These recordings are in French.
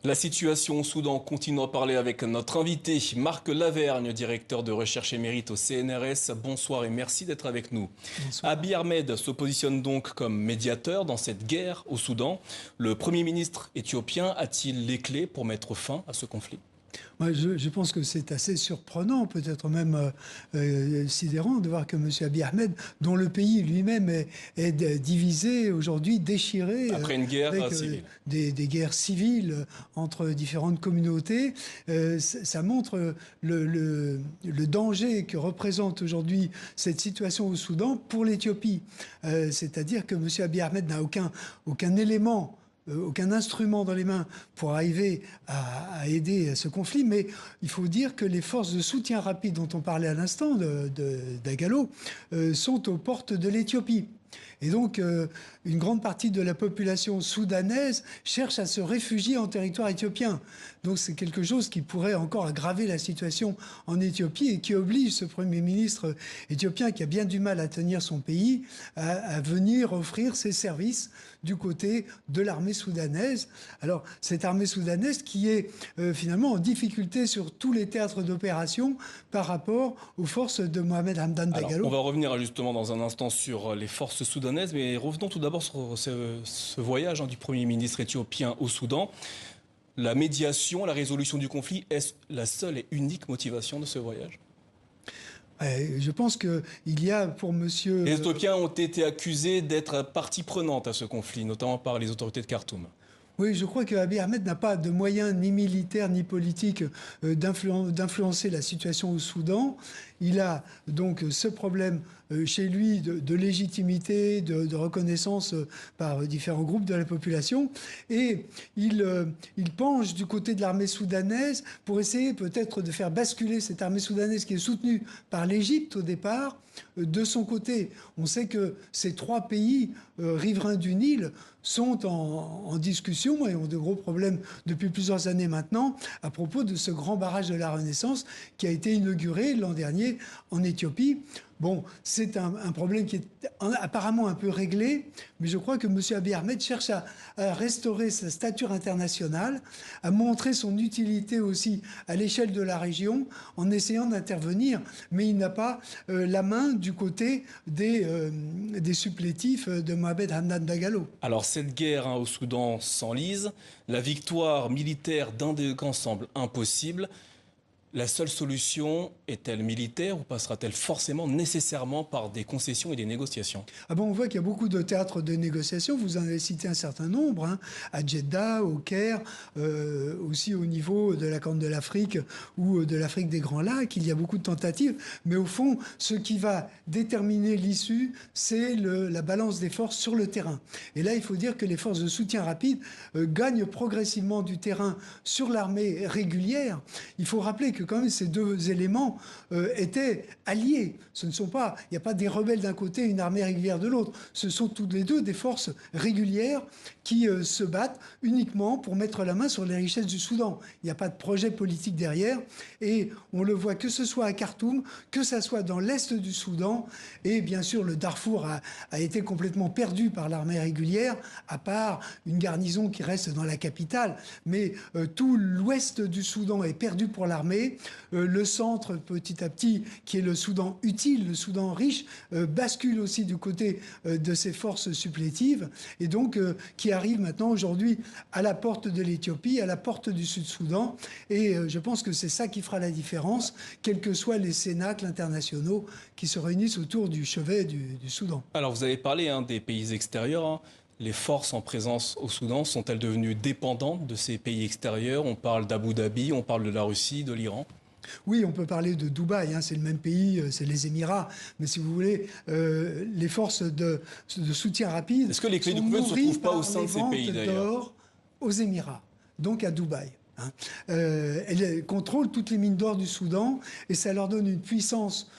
La situation au Soudan, continue à parler avec notre invité, Marc Lavergne, directeur de recherche émérite au CNRS. Bonsoir et merci d'être avec nous. Bonsoir. Abiy Ahmed se positionne donc comme médiateur dans cette guerre au Soudan. Le Premier ministre éthiopien a-t-il les clés pour mettre fin à ce conflit ? Moi, je pense que c'est assez surprenant, peut-être même sidérant, de voir que M. Abiy Ahmed, dont le pays lui-même est divisé aujourd'hui, déchiré, après une guerre avec civile. Des guerres civiles entre différentes communautés, ça montre le danger que représente aujourd'hui cette situation au Soudan pour l'Éthiopie. C'est-à-dire que M. Abiy Ahmed n'a aucun élément, aucun instrument dans les mains pour arriver à aider à ce conflit, mais il faut dire que les forces de soutien rapide dont on parlait à l'instant d'Agalo sont aux portes de l'Éthiopie. Et donc, une grande partie de la population soudanaise cherche à se réfugier en territoire éthiopien. Donc, c'est quelque chose qui pourrait encore aggraver la situation en Éthiopie et qui oblige ce Premier ministre éthiopien, qui a bien du mal à tenir son pays, à venir offrir ses services du côté de l'armée soudanaise. Alors, cette armée soudanaise qui est finalement en difficulté sur tous les théâtres d'opération par rapport aux forces de Mohamed Hamdan Dagalo. On va revenir justement dans un instant sur les forces soudanaises, mais revenons tout d'abord sur ce voyage du Premier ministre éthiopien au Soudan. La médiation, la résolution du conflit, est-ce la seule et unique motivation de ce voyage ? Je pense qu'il y a pour monsieur... Les Éthiopiens ont été accusés d'être partie prenante à ce conflit, notamment par les autorités de Khartoum. Oui, je crois que Abiy Ahmed n'a pas de moyens ni militaires ni politiques d'influencer la situation au Soudan. Il a donc ce problème chez lui de légitimité, de reconnaissance par différents groupes de la population. Et il penche du côté de l'armée soudanaise pour essayer peut-être de faire basculer cette armée soudanaise qui est soutenue par l'Égypte au départ de son côté. On sait que ces trois pays riverains du Nil sont en discussion et ont de gros problèmes depuis plusieurs années maintenant à propos de ce grand barrage de la Renaissance qui a été inauguré l'an dernier en Éthiopie. Bon, c'est un problème qui est apparemment un peu réglé, mais je crois que M. Abiy Ahmed cherche à restaurer sa stature internationale, à montrer son utilité aussi à l'échelle de la région en essayant d'intervenir. Mais il n'a pas la main du côté des supplétifs de Mohamed Hamdan Dagalo. Alors cette guerre au Soudan s'enlise, la victoire militaire d'un des camps semble impossible. La seule solution est-elle militaire ou passera-t-elle forcément nécessairement par des concessions et des négociations ? On voit qu'il y a beaucoup de théâtres de négociations. Vous en avez cité un certain nombre, à Jeddah, au Caire, aussi au niveau de la Corne de l'Afrique ou de l'Afrique des Grands Lacs. Il y a beaucoup de tentatives. Mais au fond, ce qui va déterminer l'issue, c'est la balance des forces sur le terrain. Et là, il faut dire que les forces de soutien rapide gagnent progressivement du terrain sur l'armée régulière. Il faut rappeler que quand même ces deux éléments étaient alliés. Il n'y a pas des rebelles d'un côté et une armée régulière de l'autre. Ce sont toutes les deux des forces régulières qui se battent uniquement pour mettre la main sur les richesses du Soudan. Il n'y a pas de projet politique derrière. Et on le voit que ce soit à Khartoum, que ce soit dans l'est du Soudan. Et bien sûr, le Darfour a été complètement perdu par l'armée régulière, à part une garnison qui reste dans la capitale. Mais tout l'ouest du Soudan est perdu pour l'armée. Le centre, petit à petit, qui est le Soudan utile, le Soudan riche, bascule aussi du côté de ces forces supplétives et donc qui arrive maintenant aujourd'hui à la porte de l'Éthiopie, à la porte du Sud-Soudan. Et je pense que c'est ça qui fera la différence, quels que soient les cénacles internationaux qui se réunissent autour du chevet du Soudan. Alors vous avez parlé des pays extérieurs. Les forces en présence au Soudan sont-elles devenues dépendantes de ces pays extérieurs ? On parle d'Abu Dhabi, on parle de la Russie, de l'Iran. Oui, on peut parler de Dubaï, c'est le même pays, c'est les Émirats. Mais si vous voulez, les forces de soutien rapide... Est-ce que les clés du conflit ne se trouvent pas au sein de ces pays d'ailleurs ? Aux Émirats, donc à Dubaï. Elles contrôlent toutes les mines d'or du Soudan et ça leur donne une puissance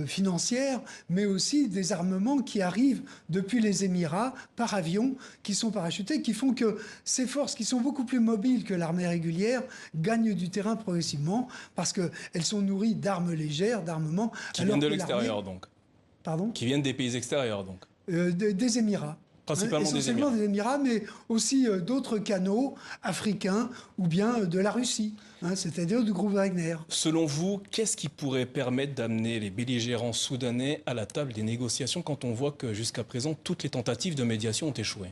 financière, mais aussi des armements qui arrivent depuis les Émirats par avion, qui sont parachutés, qui font que ces forces, qui sont beaucoup plus mobiles que l'armée régulière, gagnent du terrain progressivement parce qu'elles sont nourries d'armes légères, d'armements... Qui viennent de l'extérieur donc. Pardon ? Qui viennent des pays extérieurs donc. Des Émirats. Principalement des essentiellement Émirats. des Émirats, mais aussi d'autres canaux africains ou bien de la Russie, c'est-à-dire du groupe Wagner. Selon vous, qu'est-ce qui pourrait permettre d'amener les belligérants soudanais à la table des négociations quand on voit que jusqu'à présent, toutes les tentatives de médiation ont échoué?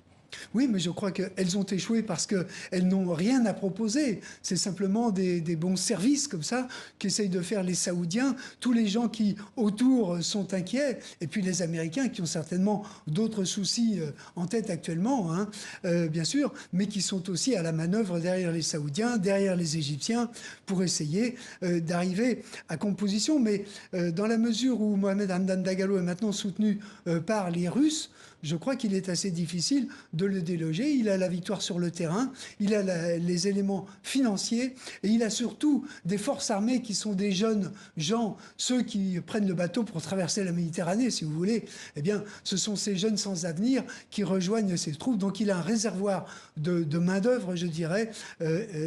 Oui, mais je crois qu'elles ont échoué parce qu'elles n'ont rien à proposer. C'est simplement des bons services comme ça qu'essayent de faire les Saoudiens. Tous les gens qui, autour, sont inquiets. Et puis les Américains qui ont certainement d'autres soucis en tête actuellement, bien sûr, mais qui sont aussi à la manœuvre derrière les Saoudiens, derrière les Égyptiens, pour essayer d'arriver à composition. Mais dans la mesure où Mohamed Hamdan Dagalo est maintenant soutenu par les Russes, je crois qu'il est assez difficile de le déloger. Il a la victoire sur le terrain, il a les éléments financiers et il a surtout des forces armées qui sont des jeunes gens, ceux qui prennent le bateau pour traverser la Méditerranée, si vous voulez. Eh bien, ce sont ces jeunes sans avenir qui rejoignent ces troupes. Donc il a un réservoir de main-d'œuvre, je dirais,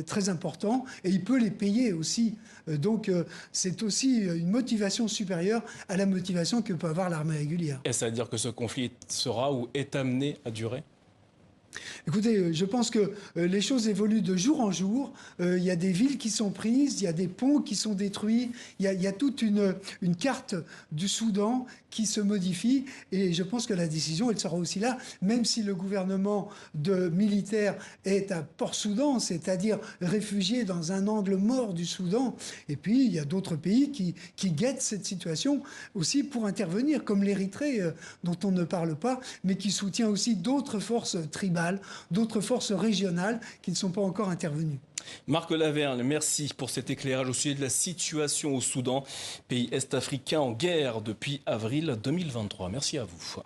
très important et il peut les payer aussi. Donc c'est aussi une motivation supérieure à la motivation que peut avoir l'armée régulière. Est-ce à dire que ce conflit sera ou est amené à durer? Écoutez, je pense que les choses évoluent de jour en jour. Il y a des villes qui sont prises, il y a des ponts qui sont détruits, il y a toute une carte du Soudan qui se modifie. Et je pense que la décision, elle sera aussi là, même si le gouvernement militaire est à Port-Soudan, c'est-à-dire réfugié dans un angle mort du Soudan. Et puis, il y a d'autres pays qui guettent cette situation aussi pour intervenir, comme l'Érythrée, dont on ne parle pas, mais qui soutient aussi d'autres forces tribales, d'autres forces régionales qui ne sont pas encore intervenues. Marc Lavergne, merci pour cet éclairage au sujet de la situation au Soudan, pays est-africain en guerre depuis avril 2023. Merci à vous.